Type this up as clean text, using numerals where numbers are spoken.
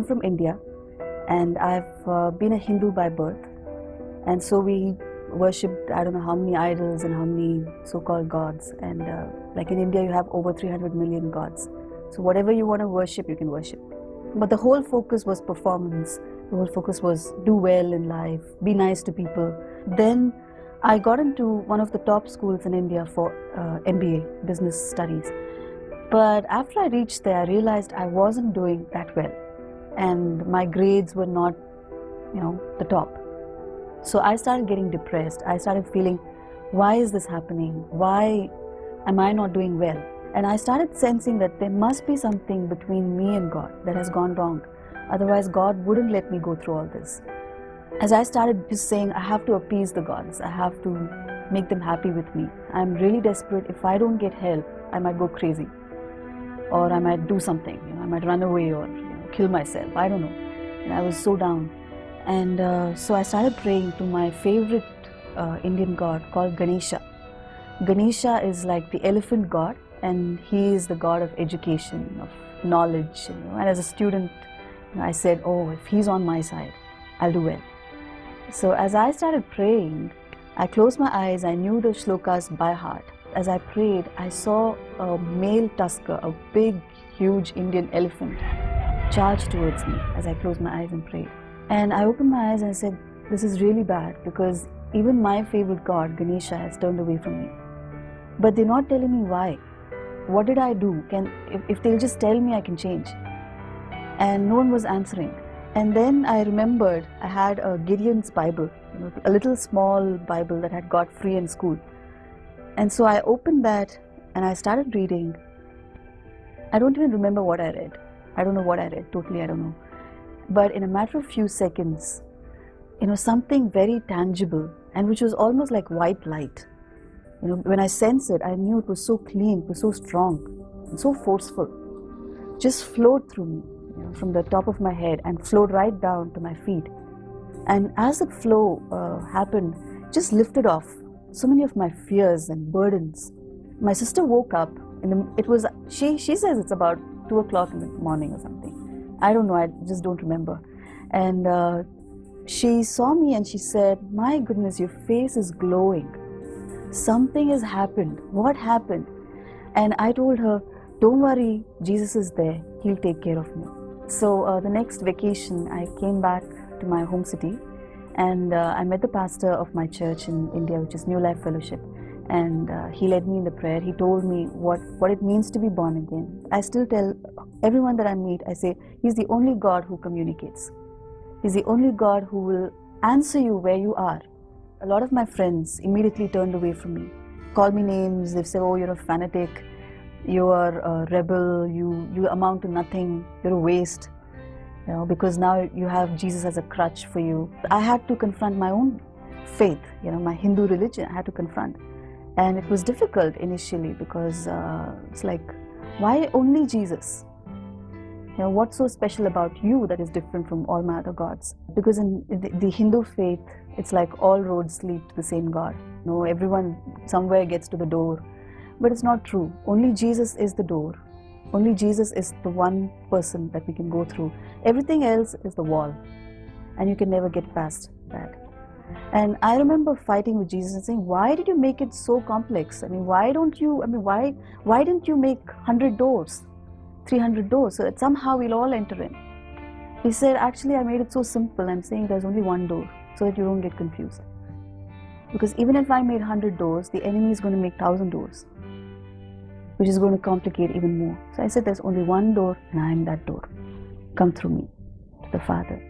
from India, and I've been a Hindu by birth. And so we worshipped, I don't know how many idols and how many so-called gods. And like in India, you have over 300 million gods. So whatever you want to worship, you can worship. But the whole focus was performance. The whole focus was do well in life, be nice to people. Then I got into one of the top schools in India for MBA, business studies. But after I reached there, I realized I wasn't doing that well. And my grades were not, the top. So I started getting depressed. I started feeling, why is this happening? Why am I not doing well? And I started sensing that there must be something between me and God that has gone wrong. Otherwise, God wouldn't let me go through all this. As I started just saying, I have to appease the gods. I have to make them happy with me. I'm really desperate. If I don't get help, I might go crazy. Or I might do something. I might run away or kill myself. I don't know. And I was so down. And so I started praying to my favorite Indian god called Ganesha. Ganesha is like the elephant god, and he is the god of education, of knowledge. And as a student, I said, oh, if he's on my side, I'll do well. So as I started praying, I closed my eyes. I knew the shlokas by heart. As I prayed, I saw a male tusker, a big, huge Indian elephant, charge towards me as I closed my eyes and prayed. And I opened my eyes and I said, this is really bad, because even my favorite god, Ganesha, has turned away from me. But they're not telling me why. What did I do? If they'll just tell me, I can change. And no one was answering. And then I remembered I had a Gideon's Bible, a little small Bible that I had got free in school. And so I opened that and I started reading. I don't even remember what I read. I don't know what I read, totally I don't know. But in a matter of few seconds, something very tangible and which was almost like white light. When I sensed it, I knew it was so clean, it was so strong, and so forceful. Just flowed through me, from the top of my head and flowed right down to my feet. And as the flow happened, just lifted off so many of my fears and burdens. My sister woke up, and she says it's about 2 o'clock in the morning or something. I don't know, I just don't remember. And she saw me and she said, my goodness, your face is glowing. Something has happened. What happened? And I told her, don't worry, Jesus is there. He'll take care of me. So the next vacation, I came back to my home city, and I met the pastor of my church in India, which is New Life Fellowship. And he led me in the prayer. He told me what it means to be born again. I still tell everyone that I meet, I say, he's the only God who communicates. He's the only God who will answer you where you are. A lot of my friends immediately turned away from me, called me names. They say, oh, you're a fanatic, you are a rebel, you amount to nothing, you're a waste, because now you have Jesus as a crutch for you. I had to confront my own faith, my Hindu religion, I had to confront. And it was difficult initially because it's like, why only Jesus? What's so special about you that is different from all my other gods? Because in the Hindu faith, it's like all roads lead to the same God. Everyone somewhere gets to the door. But it's not true. Only Jesus is the door. Only Jesus is the one person that we can go through. Everything else is the wall. And you can never get past that. And I remember fighting with Jesus and saying, why did you make it so complex? Why didn't you make 100 doors, 300 doors, so that somehow we'll all enter in? He said, actually, I made it so simple. I'm saying there's only one door, so that you don't get confused. Because even if I made 100 doors, the enemy is going to make 1,000 doors, which is going to complicate even more. So I said, there's only one door, and I'm that door. Come through me to the Father.